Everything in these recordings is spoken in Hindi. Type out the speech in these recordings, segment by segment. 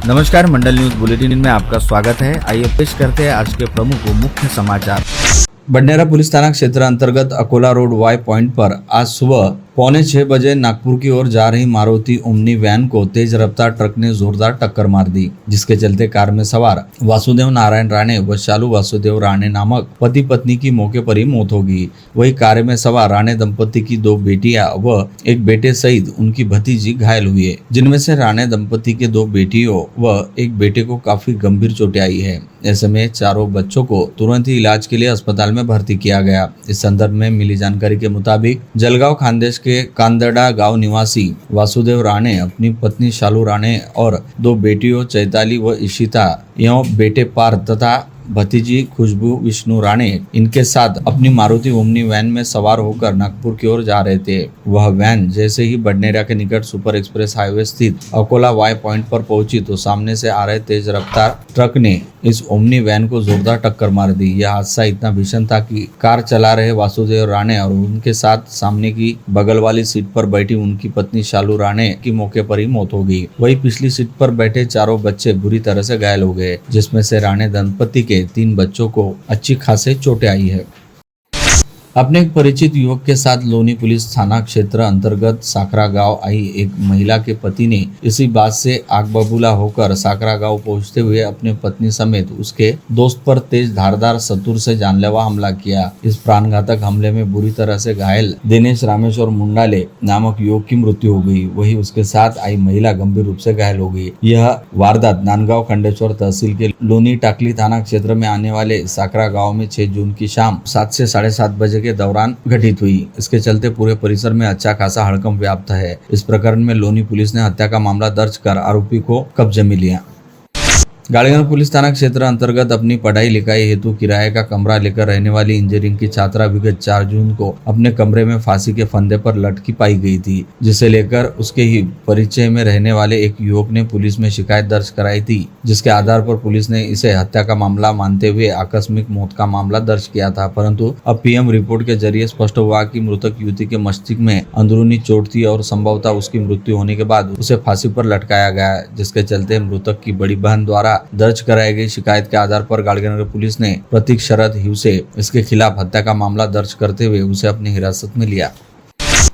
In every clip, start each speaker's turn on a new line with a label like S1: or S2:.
S1: नमस्कार, मंडल न्यूज बुलेटिन में आपका स्वागत है। आइए पेश करते हैं आज के प्रमुख व मुख्य समाचार। बडनेरा पुलिस थाना क्षेत्र अंतर्गत अकोला रोड वाई पॉइंट पर आज सुबह 6:45 बजे नागपुर की ओर जा रही मारुति ओमनी वैन को तेज रफ्तार ट्रक ने जोरदार टक्कर मार दी, जिसके चलते कार में सवार वासुदेव नारायण राणे व शालू वासुदेव राणे नामक पति पत्नी की मौके पर ही मौत हो गई। वही कार में सवार राणे दंपति की 2 बेटियां व एक बेटे सहित उनकी भतीजी घायल हुई है, जिनमें से राणे दंपति के 2 बेटियों व एक बेटे को काफी गंभीर चोटें आई है। ऐसे में चारों बच्चों को तुरंत ही इलाज के लिए अस्पताल में भर्ती किया गया। इस संदर्भ में मिली जानकारी के मुताबिक जलगांव खानदेश के कांदड़ा गांव निवासी वासुदेव राणे अपनी पत्नी शालू राणे और 2 बेटियों चैताली व इशिता एवं बेटे पार्थ तथा भतीजी खुशबू विष्णु राणे इनके साथ अपनी मारुति ओमनी वैन में सवार होकर नागपुर की ओर जा रहे थे। वह वैन जैसे ही बडनेरा के निकट सुपर एक्सप्रेस हाईवे स्थित अकोला वाई पॉइंट पर पहुंची तो सामने से आ रहे तेज रफ्तार ट्रक ने इस ओमनी वैन को जोरदार टक्कर मार दी। यह हादसा इतना भीषण था कि कार चला रहे वासुदेव राणे और उनके साथ सामने की बगल वाली सीट पर बैठी उनकी पत्नी शालू राणे की मौके पर ही मौत हो गई। वही पिछली सीट पर बैठे चारों बच्चे बुरी तरह से घायल हो गए, जिसमें से राणे दंपति के 3 बच्चों को अच्छी खासी चोटें आई है। अपने एक परिचित युवक के साथ लोनी पुलिस थाना क्षेत्र अंतर्गत साकरा गांव आई एक महिला के पति ने इसी बात से आग बबूला होकर साकरा गांव पहुंचते हुए अपने पत्नी समेत उसके दोस्त पर तेज धारदार सतुर से जानलेवा हमला किया। इस प्राणघातक हमले में बुरी तरह से घायल दिनेश रामेश्वर मुंडाले नामक युवक की मृत्यु हो गई। वही उसके साथ आई महिला गंभीर रूप से घायल हो गई। यह वारदात नांदगांव खंडेश्वर तहसील के लोनी टाकली थाना क्षेत्र में आने वाले साकरा गाँव में 6 जून की शाम 7 से 7:30 बजे के दौरान घटित हुई। इसके चलते पूरे परिसर में अच्छा खासा हड़कंप व्याप्त है। इस प्रकरण में लोनी पुलिस ने हत्या का मामला दर्ज कर आरोपी को कब्जे में लिया। गाड़ीगंज पुलिस थाना क्षेत्र अंतर्गत अपनी पढ़ाई लिखाई हेतु किराए का कमरा लेकर रहने वाली इंजीनियरिंग की छात्रा विगत 4 जून को अपने कमरे में फांसी के फंदे पर लटकी पाई गई थी, जिसे लेकर उसके ही परिचय में रहने वाले एक युवक ने पुलिस में शिकायत दर्ज कराई थी, जिसके आधार पर पुलिस ने इसे हत्या का मामला मानते हुए आकस्मिक मौत का मामला दर्ज किया था। परंतु अब पीएम रिपोर्ट के जरिए स्पष्ट हुआ कि मृतक युवती के मस्तिष्क में अंदरूनी चोट थी और संभवतः उसकी मृत्यु होने के बाद उसे फांसी पर लटकाया गया, जिसके चलते मृतक की बड़ी बहन द्वारा दर्ज कराई गई शिकायत के आधार पर गाड़ीगंज पुलिस ने प्रतीक शरद हिवसे इसके खिलाफ हत्या का मामला दर्ज करते हुए उसे अपनी हिरासत में लिया।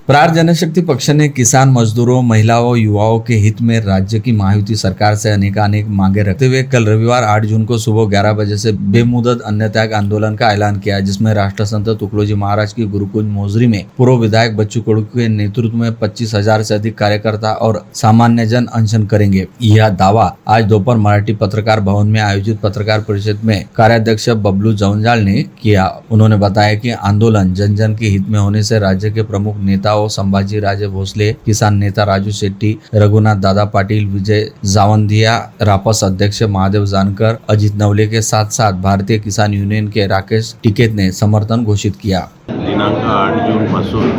S1: प्रहार जनशक्ति पक्ष ने किसान मजदूरों, महिलाओं, युवाओं के हित में राज्य की महायुति सरकार से अनेक मांगे रखते हुए कल रविवार 8 जून को सुबह 11 बजे से बेमुदत अन्न त्याग आंदोलन का ऐलान किया, जिसमें राष्ट्रसंत तुकडोजी महाराज की गुरुकुंज मोजरी में पूर्व विधायक बच्चू कडू के नेतृत्व में 25,000 से अधिक कार्यकर्ता और सामान्य जन अनशन करेंगे। यह दावा आज दोपहर मराठी पत्रकार भवन में आयोजित पत्रकार परिषद में कार्याध्यक्ष बबलू जवंजाल ने किया। उन्होंने बताया कि आंदोलन जन जन के हित में होने से राज्य के प्रमुख नेता संभाजी राजे भोसले, किसान नेता राजू शेट्टी, रघुनाथ दादा पाटिल, विजय जावंधिया, रापस अध्यक्ष महादेव जानकर, अजित नवले के साथ साथ भारतीय किसान यूनियन के राकेश टिकेत ने समर्थन घोषित किया।
S2: दिनांक 8 जून पासून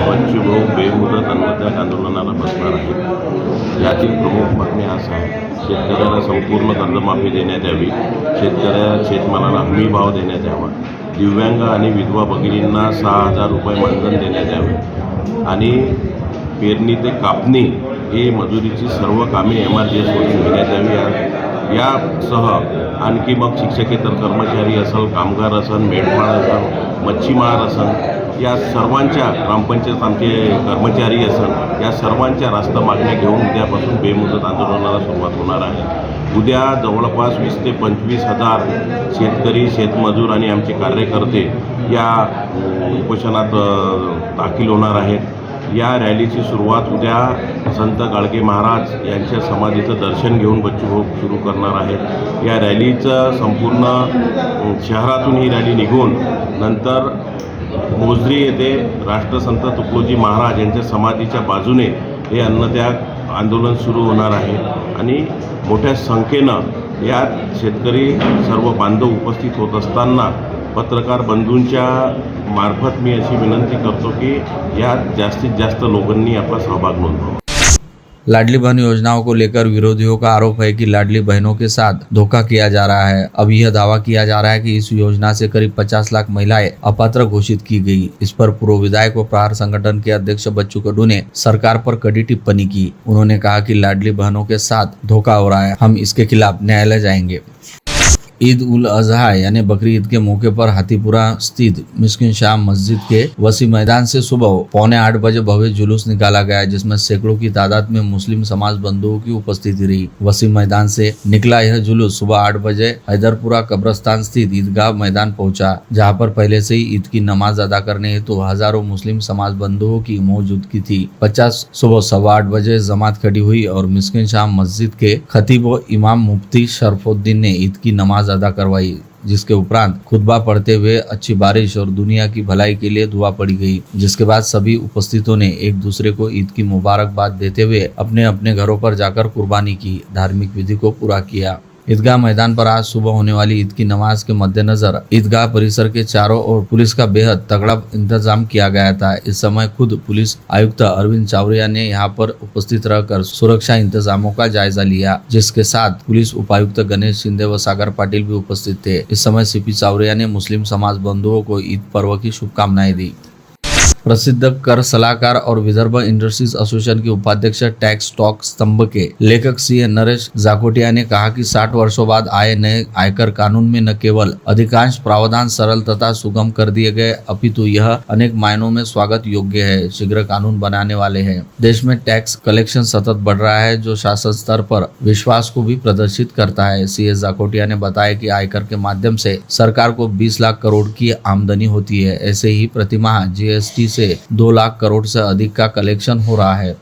S2: बच्चू भाऊ बेमुदत अन्नत्याग आंदोलनाला बसणार आहे। यातील प्रमुख मागणी असा आहे, शेतकऱ्याला संपूर्ण कर्जमाफी देण्यात यावी, शेतकऱ्याला शेतमालाला हमी भाव देण्यात यावा, दिव्यांग आणि विधवा भगिनींना 6,000 रुपये मानधन देण्यात यावे आणि पेरणी ते कापणी ही मजुरीची सर्व कामे MRGS-मधून घेण्यात यावी। यासह आणखी मग शिक्षकेतर कर्मचारी असेल, कामगार असेल, मेंढपाळ असेल, मच्छीमार असेल, या सर्वांच्या ग्रामपंचायत आमचे कर्मचारी असेल, या सर्वांच्या रास्त मागण्या घेऊन उद्यापासून बेमुदत आंदोलनाला सुरुवात होणार आहे। उद्या जवळपास 20 ते 25,000 शेतकरी, शेतमजूर आणि आमचे कार्यकर्ते या उपोषणात दाखल होणार आहेत। या रॅलीची सुरुवात उद्या संत गाडगे महाराज यांच्या समाधीचं दर्शन घेऊन बच्चू भाऊ सुरू करणार आहेत। या रॅलीचं संपूर्ण शहरातून ही रॅली निघून नंतर मोजरी येथे राष्ट्रसंत तुकडोजी महाराज यांच्या समाधीच्या बाजूने हे अन्नत्याग आंदोलन सुरू होणार आहे आणि मोठ्या संख्येनं यात शेतकरी सर्व बांधव उपस्थित होत असताना पत्रकार बंधूंच्या मार्फत मी अशी विनंती करतो की यात जास्तीत जास्त लोकांनी आपला सहभाग नोंदवावा।
S1: लाडली बहन योजनाओं को लेकर विरोधियों का आरोप है कि लाडली बहनों के साथ धोखा किया जा रहा है। अब यह दावा किया जा रहा है कि इस योजना से करीब 50 लाख महिलाएं अपात्र घोषित की गई। इस पर पूर्व विधायक व प्रहार संगठन के अध्यक्ष बच्चू कडू ने सरकार पर कड़ी टिप्पणी की। उन्होंने कहा कि लाडली बहनों के साथ धोखा हो रहा है, हम इसके खिलाफ न्यायालय जाएंगे। ईद उल अजहा यानी बकरी ईद के मौके पर हाथीपुरा स्थित मिस्किन शाह मस्जिद के वसी मैदान से सुबह 7:45 बजे भव्य जुलूस निकाला गया, जिसमें सैकड़ों की तादाद में मुस्लिम समाज बंधुओं की उपस्थिति रही। वसी मैदान से निकला यह जुलूस सुबह 8 बजे हैदरपुरा कब्रस्तान स्थित ईदगाह मैदान पहुंचा, जहां पर पहले से ही ईद की नमाज अदा करने हेतु हजारों मुस्लिम समाज बंधुओं की मौजूदगी थी। 50 सुबह 8:15 बजे जमात खड़ी हुई और मिस्किन शाह मस्जिद के खतीब व इमाम मुफ्ती शरफुद्दीन ने ईद की नमाज अदा करवाई, जिसके उपरांत खुतबा पढ़ते हुए अच्छी बारिश और दुनिया की भलाई के लिए दुआ पड़ी गई। जिसके बाद सभी उपस्थितों ने एक दूसरे को ईद की मुबारकबाद देते हुए अपने अपने घरों पर जाकर कुर्बानी की धार्मिक विधि को पूरा किया। ईदगाह मैदान पर आज सुबह होने वाली ईद की नमाज के मद्देनजर ईदगाह परिसर के चारों ओर पुलिस का बेहद तगड़ा इंतजाम किया गया था। इस समय खुद पुलिस आयुक्त अरविंद चावरिया ने यहां पर उपस्थित रहकर सुरक्षा इंतजामों का जायजा लिया, जिसके साथ पुलिस उपायुक्त गणेश शिंदे व सागर पाटिल भी उपस्थित थे। इस समय सीपी चावरिया ने मुस्लिम समाज बंधुओं को ईद पर्व की शुभकामनाएं दी। प्रसिद्ध कर सलाहकार और विदर्भ इंडस्ट्रीज एसोसिएशन के उपाध्यक्ष टैक्स टॉक स्तंभ के लेखक सीए नरेश जाकोटिया ने कहा कि 60 वर्षों बाद आए नए आयकर कानून में न केवल अधिकांश प्रावधान सरल तथा सुगम कर दिए गए, अपितु यह अनेक मायनों में स्वागत योग्य है। शीघ्र कानून बनाने वाले हैं। देश में टैक्स कलेक्शन सतत बढ़ रहा है, जो शासन स्तर पर विश्वास को भी प्रदर्शित करता है। सीए जाकोटिया ने बताया कि आयकर के माध्यम से सरकार को 20 लाख करोड़ की आमदनी होती है। ऐसे ही प्रतिमाह जीएसटी से 2 लाख करोड़ से अधिक का कलेक्शन हो रहा है।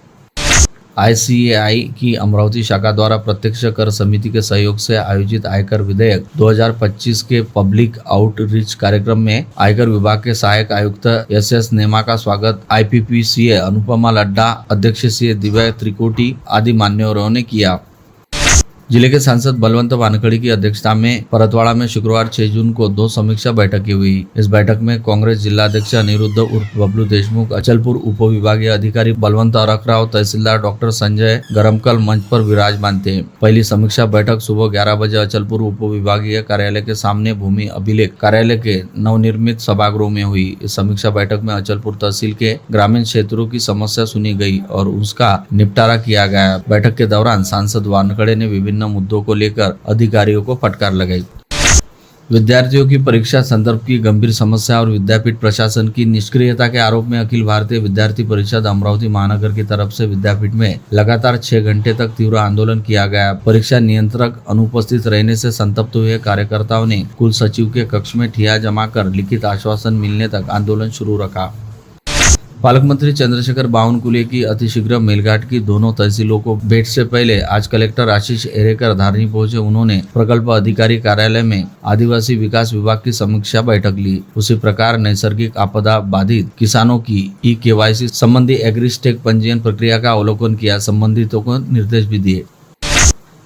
S1: ICAI की अमरावती शाखा द्वारा प्रत्यक्ष कर समिति के सहयोग से आयोजित आयकर विधेयक 2025 के पब्लिक आउटरीच कार्यक्रम में आयकर विभाग के सहायक आयुक्त SS नेमा का स्वागत IPP CA अनुपमा लड्डा, अध्यक्ष CA दिव्या त्रिकोटी आदि मान्यवरों ने किया। जिले के सांसद बलवंत वानखड़ी की अध्यक्षता में परतवाड़ा में शुक्रवार 6 जून को 2 समीक्षा बैठकें हुई। इस बैठक में कांग्रेस जिलाध्यक्ष अनिरुद्ध उर्फ बबलू देशमुख, अचलपुर उप विभागीय अधिकारी बलवंत अरखराव, तहसीलदार डॉक्टर संजय गरमकल मंच पर विराजमान थे। पहली समीक्षा बैठक सुबह 11 बजे अचलपुर उप विभागीय कार्यालय के सामने भूमि अभिलेख कार्यालय के नवनिर्मित सभागृह में हुई। इस समीक्षा बैठक में अचलपुर तहसील के ग्रामीण क्षेत्रों की समस्या सुनी गई और उसका निपटारा किया गया। बैठक के दौरान सांसद वानखड़े ने विभिन्न मुद्दों को लेकर अधिकारियों को फटकार लगाई। विद्यार्थियों की परीक्षा संदर्भ की गंभीर समस्या और विद्यापीठ प्रशासन की निष्क्रियता के आरोप में अखिल भारतीय विद्यार्थी परिषद अमरावती महानगर की तरफ से विद्यापीठ में लगातार 6 घंटे तक तीव्र आंदोलन किया गया। परीक्षा नियंत्रक अनुपस्थित रहने से संतप्त हुए कार्यकर्ताओं ने कुल सचिव के कक्ष में ठिया जमा कर लिखित आश्वासन मिलने तक आंदोलन शुरू रखा। पालक मंत्री चंद्रशेखर बावनकुले की अतिशीघ्र मेलघाट की दोनों तहसीलों को भेंट से पहले आज कलेक्टर आशीष एरेकर धारनी पहुंचे। उन्होंने प्रकल्प अधिकारी कार्यालय में आदिवासी विकास विभाग की समीक्षा बैठक ली। उसी प्रकार नैसर्गिक आपदा बाधित किसानों की EKYC संबंधी एग्रीस्टेक पंजीयन प्रक्रिया का अवलोकन किया। संबंधितों को निर्देश भी दिए।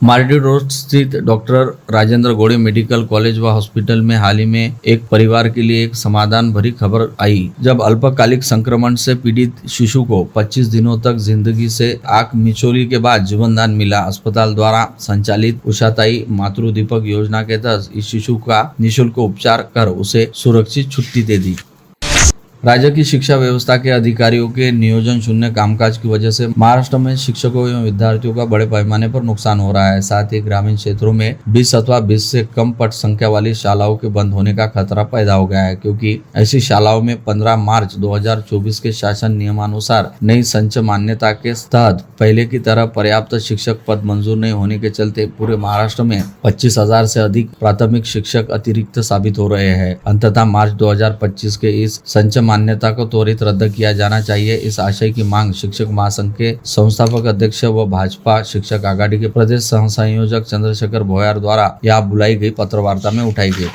S1: मार्डी रोड स्थित डॉक्टर राजेंद्र गोड़े मेडिकल कॉलेज व हॉस्पिटल में हाल ही में एक परिवार के लिए एक समाधान भरी खबर आई, जब अल्पकालिक संक्रमण से पीड़ित शिशु को 25 दिनों तक जिंदगी से आंख मिचौली के बाद जीवनदान मिला। अस्पताल द्वारा संचालित उषाताई मातृ दीपक योजना के तहत इस शिशु का निःशुल्क उपचार कर उसे सुरक्षित छुट्टी दे दी। राज्य की शिक्षा व्यवस्था के अधिकारियों के नियोजन शून्य कामकाज की वजह से महाराष्ट्र में शिक्षकों एवं विद्यार्थियों का बड़े पैमाने पर नुकसान हो रहा है। साथ ही ग्रामीण क्षेत्रों में 20 अथवा 20 से कम पट संख्या वाली शालाओं के बंद होने का खतरा पैदा हो गया है, क्योंकि ऐसी शालाओं में 15 मार्च 2024 के शासन नियमानुसार नई संच मान्यता के तहत पहले की तरह पर्याप्त शिक्षक पद मंजूर नहीं होने के चलते पूरे महाराष्ट्र में 25,000 से अधिक प्राथमिक शिक्षक अतिरिक्त साबित हो रहे हैं। अंततः मार्च 2025 के इस संच मान्यता को त्वरित रद्द किया जाना चाहिए। इस आशय की मांग शिक्षक महासंघ के संस्थापक अध्यक्ष व भाजपा शिक्षक आघाड़ी के प्रदेश सह संयोजक चंद्रशेखर भोयार द्वारा यहाँ बुलाई गई पत्रवार्ता में उठाई गई।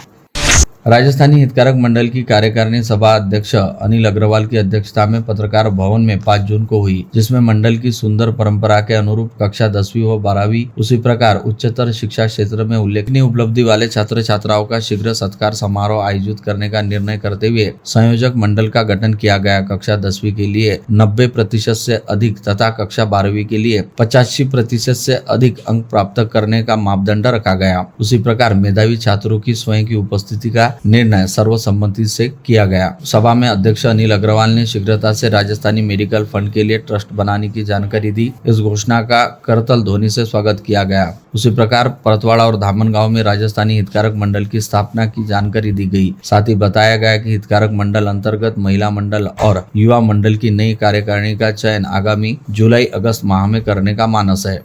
S1: राजस्थानी हितकारक मंडल की कार्यकारिणी सभा अध्यक्ष अनिल अग्रवाल की अध्यक्षता में पत्रकार भवन में 5 जून को हुई, जिसमें मंडल की सुंदर परंपरा के अनुरूप कक्षा 10वीं व 12वीं उसी प्रकार उच्चतर शिक्षा क्षेत्र में उल्लेखनीय उपलब्धि वाले छात्र छात्राओं का शीघ्र सत्कार समारोह आयोजित करने का निर्णय करते हुए संयोजक मंडल का गठन किया गया। कक्षा 10वीं के लिए 90% से अधिक तथा कक्षा 12वीं के लिए 85% से अधिक अंक प्राप्त करने का मापदंड रखा गया। उसी प्रकार मेधावी छात्रों की स्वयं की उपस्थिति का निर्णय सर्वसम्मति से किया गया। सभा में अध्यक्ष अनिल अग्रवाल ने शीघ्रता से राजस्थानी मेडिकल फंड के लिए ट्रस्ट बनाने की जानकारी दी। इस घोषणा का करतल ध्वनि से स्वागत किया गया। उसी प्रकार परतवाड़ा और धामनगांव में राजस्थानी हितकारक मंडल की स्थापना की जानकारी दी गई। साथ ही बताया गया कि हितकारक मंडल अंतर्गत महिला मंडल और युवा मंडल की नई कार्यकारिणी का चयन आगामी जुलाई-अगस्त माह में करने का मानस है।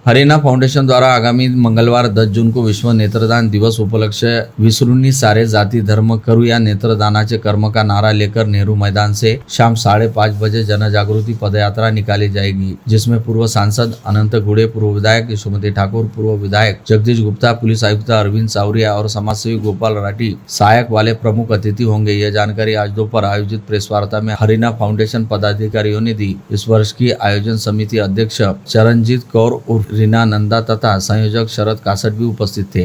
S1: हरियाणा फाउंडेशन द्वारा आगामी मंगलवार 10 जून को विश्व नेत्रदान दिवस उपलक्ष्य विसरूनी सारे जाति धर्म करूया नेत्रदानाचे कर्म का नारा लेकर नेहरू मैदान से शाम 5:30 बजे जन जागृति पदयात्रा निकाली जाएगी, जिसमें पूर्व सांसद अनंत गुड़े, पूर्व विधायक यशोमती ठाकुर, पूर्व विधायक जगदीश गुप्ता, पुलिस आयुक्त अरविंद सावरिया और समाजसेवी गोपाल राठी सहायक वाले प्रमुख अतिथि होंगे। यह जानकारी आज दोपहर आयोजित प्रेस वार्ता में हरियाणा फाउंडेशन पदाधिकारियों ने दी। इस वर्ष की आयोजन समिति अध्यक्ष चरणजीत कौर उर्फ रीना नंदा तथा संयोजक शरद कासट भी उपस्थित थे।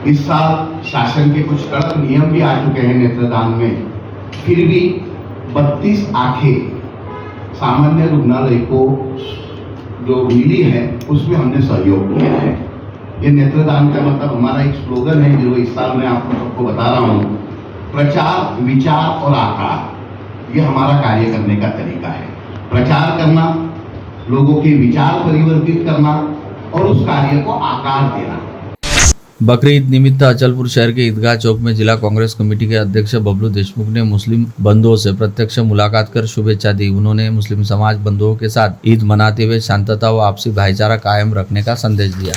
S3: इस साल शासन के कुछ कड़क नियम भी आ चुके हैं नेत्रदान में, फिर भी 32 आंखें सामान्य रुग्णालय को जो मिली है उसमें हमने सहयोग किया है। ये नेत्रदान का मतलब हमारा एक स्लोगन है जो इस साल मैं आप सबको बता रहा हूँ, प्रचार, विचार और आकार। ये हमारा कार्य करने का तरीका है। प्रचार करना, लोगों के विचार परिवर्तित करना और उस कार्य को आकार देना।
S1: बकरी ईद निमित्त अचलपुर शहर के ईदगाह चौक में जिला कांग्रेस कमेटी के अध्यक्ष बबलू देशमुख ने मुस्लिम बंधुओं से प्रत्यक्ष मुलाकात कर शुभेच्छा दी। उन्होंने मुस्लिम समाज बंधुओं के साथ ईद मनाते हुए शांतता व आपसी भाईचारा कायम रखने का संदेश दिया।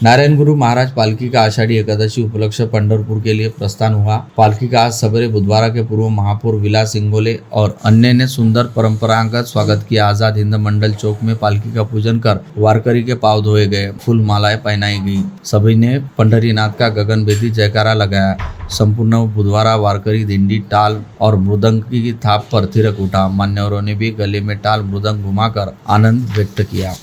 S1: नारायण गुरु महाराज पालकी का आषाढ़ी एकादशी उपलक्ष्य पंढरपुर के लिए प्रस्थान हुआ। पालकी का आज सवेरे बुधवार के पूर्व महापौर विलास इंगोले और अन्य ने सुंदर परंपरागत स्वागत किया। आजाद हिंद मंडल चौक में पालकी का पूजन कर वारकरी के पांव धोए गए, फूल मालाएं पहनाई गई। सभी ने पंढरीनाथ का गगनभेदी जयकारा लगाया। संपूर्ण बुधवारा वारकरी दिंडी टाल और मृदंग की थाप पर थिरक उठा। मान्यवरों ने भी गले में टाल मृदंग घुमाकर आनंद व्यक्त किया।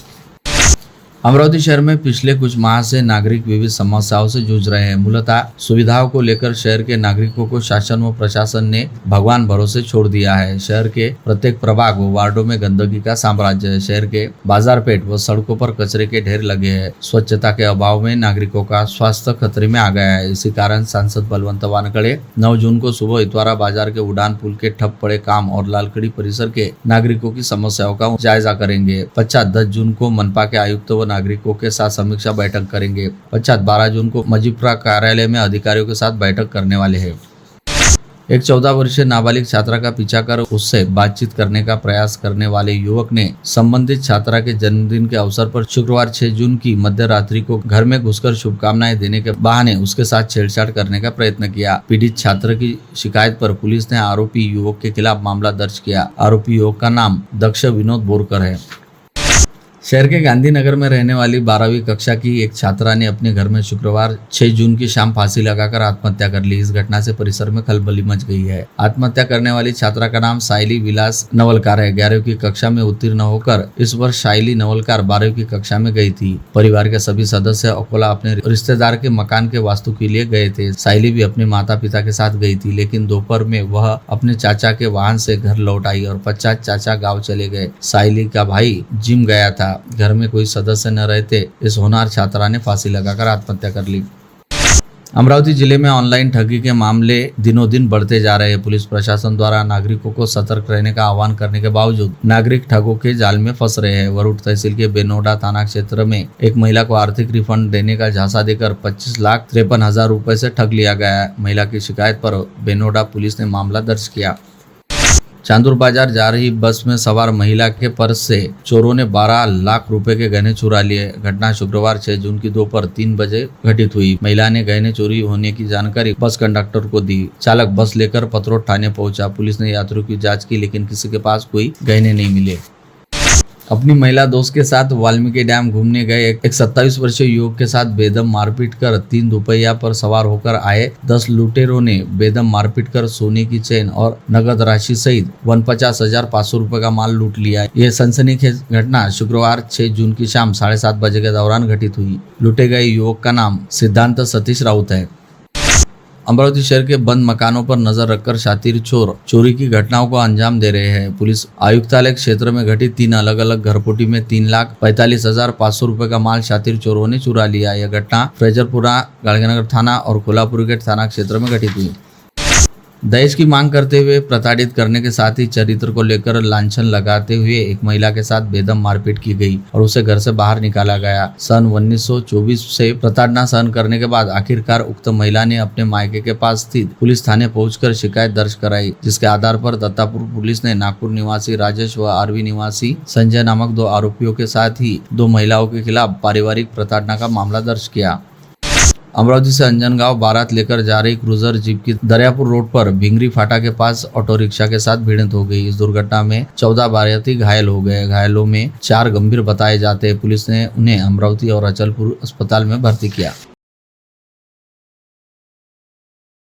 S1: अमरावती शहर में पिछले कुछ माह से नागरिक विविध समस्याओं से जूझ रहे हैं। मूलतः सुविधाओं को लेकर शहर के नागरिकों को शासन व प्रशासन ने भगवान भरोसे छोड़ दिया है। शहर के प्रत्येक प्रभाग व वार्डों में गंदगी का साम्राज्य है। शहर के बाजार पेट व सड़कों पर कचरे के ढेर लगे हैं। स्वच्छता के अभाव में नागरिकों का स्वास्थ्य खतरे में आ गया है। इसी कारण सांसद बलवंत वानखड़े 9 जून को सुबह इतवारा बाजार के उड़ान पुल के ठप पड़े काम और लालखड़ी परिसर के नागरिकों की समस्याओं का जायजा करेंगे। 10 जून को मनपा के आयुक्त व नागरिकों के साथ समीक्षा बैठक करेंगे। 12 जून को मजिप्रा कार्यालय में अधिकारियों के साथ बैठक करने वाले हैं। एक 14 वर्षीय नाबालिग छात्रा का पीछा कर उससे बातचीत करने का प्रयास करने वाले युवक ने संबंधित छात्रा के जन्मदिन के अवसर पर शुक्रवार 6 जून की मध्य रात्रि को घर में घुसकर शुभकामनाएं देने के बहाने उसके साथ छेड़छाड़ करने का प्रयत्न किया। पीड़ित छात्र की शिकायत पर पुलिस ने आरोपी युवक के खिलाफ मामला दर्ज किया। आरोपी युवक का नाम दक्ष विनोद बोरकर है। शहर के गांधीनगर में रहने वाली 12वीं कक्षा की एक छात्रा ने अपने घर में शुक्रवार 6 जून की शाम फांसी लगाकर आत्महत्या कर ली। इस घटना से परिसर में खलबली मच गई है। आत्महत्या करने वाली छात्रा का नाम साइली विलास नवलकार है। 11वीं की कक्षा में उत्तीर्ण होकर इस वर्ष साइली नवलकार 12वीं की कक्षा में गई थी। परिवार के सभी सदस्य अकोला अपने रिश्तेदार के मकान के वास्तु के लिए गए थे। साइली भी अपने माता पिता के साथ गई थी, लेकिन दोपहर में वह अपने चाचा के वाहन से घर लौट आई और 50 चाचा गाँव चले गए। साइली का भाई जिम गया था। घर में कोई सदस्य न रहते इस होनहार छात्रा ने फांसी लगाकर आत्महत्या कर ली। अमरावती जिले में ऑनलाइन ठगी के मामले दिनों दिन बढ़ते जा रहे हैं। पुलिस प्रशासन द्वारा नागरिकों को सतर्क रहने का आह्वान करने के बावजूद नागरिक ठगों के जाल में फंस रहे हैं। वरुड तहसील के बेनोडा थाना क्षेत्र में एक महिला को आर्थिक रिफंड देने का झांसा देकर 25,53,000 रुपए से ठग लिया गया है। महिला की शिकायत पर बेनोडा पुलिस ने मामला दर्ज किया। चांदूर बाजार जा रही बस में सवार महिला के पर्स से चोरों ने 12 लाख रुपए के गहने चुरा लिए। घटना शुक्रवार 6 जून की दोपहर 3 बजे घटित हुई। महिला ने गहने चोरी होने की जानकारी बस कंडक्टर को दी। चालक बस लेकर पथरोट थाने पहुंचा। पुलिस ने यात्रियों की जांच की, लेकिन किसी के पास कोई गहने नहीं मिले। अपनी महिला दोस्त के साथ वाल्मीकि डैम घूमने गए एक 27 वर्षीय युवक के साथ बेदम मारपीट कर 3 दोपहिया पर सवार होकर आए 10 लुटेरों ने बेदम मारपीट कर सोने की चेन और नगद राशि सहित 49,500 रुपए का माल लूट लिया। यह सनसनीखेज घटना शुक्रवार 6 जून की शाम 7:30 बजे के दौरान घटित हुई। लूटे गए युवक का नाम सिद्धांत सतीश राउत है। अमरावती शहर के बंद मकानों पर नजर रखकर शातिर चोर चोरी की घटनाओं को अंजाम दे रहे हैं। पुलिस आयुक्तालय क्षेत्र में घटित 3 अलग अलग घरपोटी में 3,45,500 रुपए का माल शातिर चोरों ने चुरा लिया। यह घटना फ्रेजरपुरा, गाड़गनगर थाना और कोल्हापुर गेट थाना क्षेत्र में घटित हुई। दहेज की मांग करते हुए प्रताड़ित करने के साथ ही चरित्र को लेकर लांछन लगाते हुए एक महिला के साथ बेदम मारपीट की गई और उसे घर से बाहर निकाला गया। सन 1924 से प्रताड़ना सहन करने के बाद आखिरकार उक्त महिला ने अपने मायके के पास स्थित पुलिस थाने पहुंचकर शिकायत दर्ज कराई, जिसके आधार पर दत्तापुर पुलिस ने नागपुर निवासी राजेश व आरवी निवासी संजय नामक 2 आरोपियों के साथ ही 2 महिलाओं के खिलाफ पारिवारिक प्रताड़ना का मामला दर्ज किया। अमरावती से अंजनगांव बारात लेकर जा रही क्रूजर जीप की दरियापुर रोड पर भिंगरी फाटा के पास ऑटो रिक्शा के साथ भिड़ंत हो गई। इस दुर्घटना में 14 बाराती घायल हो गए। घायलों में 4 गंभीर बताए जाते हैं। पुलिस ने उन्हें अमरावती और अचलपुर अस्पताल में भर्ती किया।